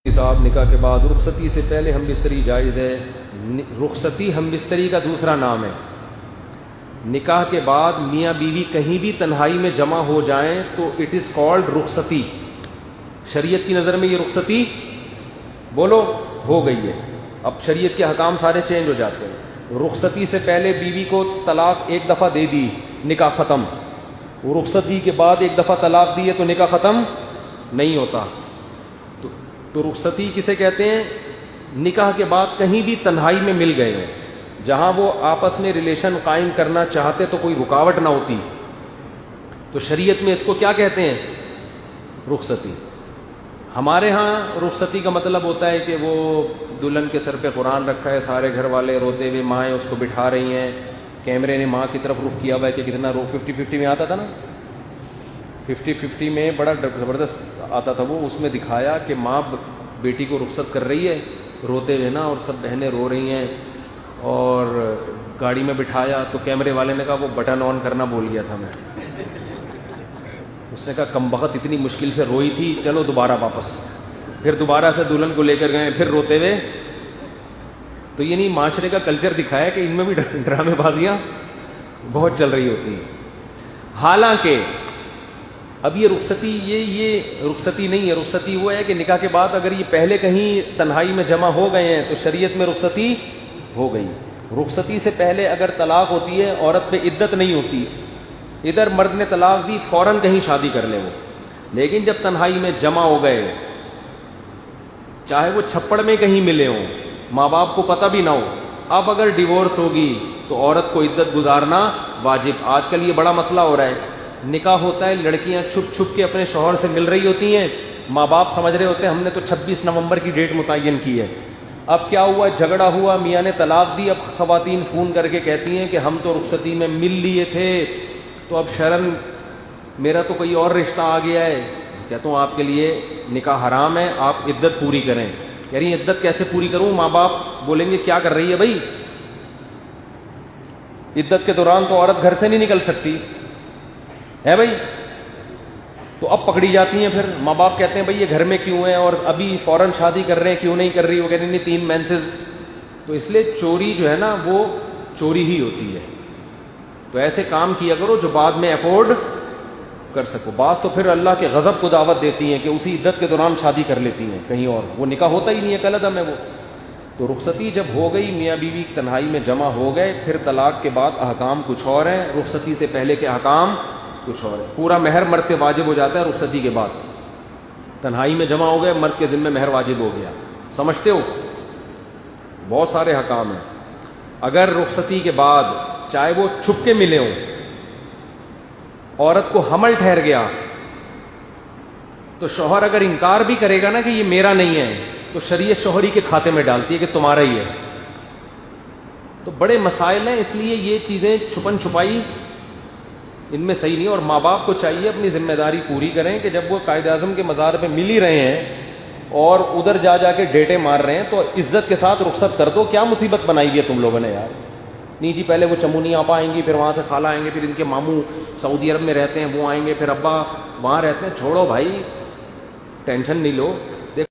صاحب نکاح کے بعد رخصتی سے پہلے ہم بستری جائز ہے؟ رخصتی ہم بستری کا دوسرا نام ہے۔ نکاح کے بعد میاں بیوی کہیں بھی تنہائی میں جمع ہو جائیں تو اٹ از کالڈ رخصتی۔ شریعت کی نظر میں یہ رخصتی بولو ہو گئی ہے۔ اب شریعت کے حکام سارے چینج ہو جاتے ہیں۔ رخصتی سے پہلے بیوی کو طلاق ایک دفعہ دے دی، نکاح ختم۔ رخصتی کے بعد ایک دفعہ طلاق دی ہے تو نکاح ختم نہیں ہوتا۔ تو رخصتی کسے کہتے ہیں؟ نکاح کے بعد کہیں بھی تنہائی میں مل گئے ہیں، جہاں وہ آپس میں ریلیشن قائم کرنا چاہتے تو کوئی رکاوٹ نہ ہوتی، تو شریعت میں اس کو کیا کہتے ہیں؟ رخصتی۔ ہمارے ہاں رخصتی کا مطلب ہوتا ہے کہ وہ دلہن کے سر پہ قرآن رکھا ہے، سارے گھر والے روتے ہوئے، مائیں اس کو بٹھا رہی ہیں، کیمرے نے ماں کی طرف رخ کیا ہوا ہے کہ کتنا 50-50 میں آتا تھا نا، 50-50 میں بڑا زبردست آتا تھا وہ، اس میں دکھایا کہ ماں بیٹی کو رخصت کر رہی ہے روتے ہوئے نا، اور سب بہنیں رو رہی ہیں، اور گاڑی میں بٹھایا تو کیمرے والے نے کہا وہ بٹن آن کرنا بھول گیا تھا میں۔ اس نے کہا کمبخت اتنی مشکل سے روئی تھی، چلو دوبارہ واپس۔ پھر دوبارہ سے دلہن کو لے کر گئے، پھر روتے ہوئے۔ تو یہ نہیں، معاشرے کا کلچر دکھایا کہ ان میں بھی ڈرامے بازیاں بہت چل رہی ہوتی ہیں۔ حالانکہ اب یہ رخصتی یہ رخصتی نہیں ہے۔ رخصتی وہ ہے کہ نکاح کے بعد اگر یہ پہلے کہیں تنہائی میں جمع ہو گئے ہیں تو شریعت میں رخصتی ہو گئی۔ رخصتی سے پہلے اگر طلاق ہوتی ہے، عورت پہ عدت نہیں ہوتی، ادھر مرد نے طلاق دی، فوراً کہیں شادی کر لے وہ۔ لیکن جب تنہائی میں جمع ہو گئے، چاہے وہ چھپڑ میں کہیں ملے ہوں، ماں باپ کو پتہ بھی نہ ہو، اب اگر ڈیورس ہوگی تو عورت کو عدت گزارنا واجب۔ آج کل یہ بڑا مسئلہ ہو رہا ہے، نکاح ہوتا ہے، لڑکیاں چھپ چھپ کے اپنے شوہر سے مل رہی ہوتی ہیں، ماں باپ سمجھ رہے ہوتے ہیں ہم نے تو 26 نومبر کی ڈیٹ متعین کی ہے۔ اب کیا ہوا، جھگڑا ہوا، میاں نے طلاق دی، اب خواتین فون کر کے کہتی ہیں کہ ہم تو رخصتی میں مل لیے تھے، تو اب شرن میرا تو کوئی اور رشتہ آ گیا ہے۔ کہتا ہوں آپ کے لیے نکاح حرام ہے، آپ عدت پوری کریں۔ کہہ رہی ہیں عدت کیسے پوری کروں؟ ماں باپ بولیں گے کیا کر رہی ہے بھائی؟ عدت کے دوران تو عورت گھر سے نہیں نکل سکتی ہے بھائی، تو اب پکڑی جاتی ہیں۔ پھر ماں باپ کہتے ہیں بھائی یہ گھر میں کیوں ہے، اور ابھی فوراً شادی کر رہے ہیں، کیوں نہیں کر رہی؟ وہ کہتے ہیں نہیں 3 مینسز۔ تو اس لیے چوری جو ہے نا وہ چوری ہی ہوتی ہے۔ تو ایسے کام کیا کرو جو بعد میں افورڈ کر سکو۔ بعض تو پھر اللہ کے غضب کو دعوت دیتی ہیں کہ اسی عدت کے دوران شادی کر لیتی ہیں کہیں اور، وہ نکاح ہوتا ہی نہیں ہے، کلعدم ہے وہ۔ تو رخصتی جب ہو گئی، میاں بیوی تنہائی میں جمع ہو گئے، پھر طلاق کے بعد احکام کچھ اور ہیں، رخصتی سے پہلے کے احکام کچھ اور ہے۔ پورا مہر مرد پہ واجب ہو جاتا ہے رخصتی کے بعد۔ تنہائی میں جمع ہو گئے، مرد کے ذمہ مہر واجب ہو گیا، سمجھتے ہو؟ بہت سارے احکام ہیں۔ اگر رخصتی کے بعد چاہے وہ چھپ کے ملے ہوں، عورت کو حمل ٹھہر گیا، تو شوہر اگر انکار بھی کرے گا نا کہ یہ میرا نہیں ہے، تو شریعت شوہری کے کھاتے میں ڈالتی ہے کہ تمہارا ہی ہے۔ تو بڑے مسائل ہیں، اس لیے یہ چیزیں چھپن چھپائی ان میں صحیح نہیں، اور ماں باپ کو چاہیے اپنی ذمہ داری پوری کریں کہ جب وہ قائد اعظم کے مزار پہ مل ہی رہے ہیں اور ادھر جا کے ڈیٹے مار رہے ہیں، تو عزت کے ساتھ رخصت کر دو۔ کیا مصیبت بنائی ہوئی ہے تم لوگوں نے یار؟ نہیں جی پہلے وہ چمونی آپا آئیں گی، پھر وہاں سے خالہ آئیں گے، پھر ان کے ماموں سعودی عرب میں رہتے ہیں وہ آئیں گے، پھر ابا وہاں رہتے ہیں۔ چھوڑو بھائی، ٹینشن نہیں لو۔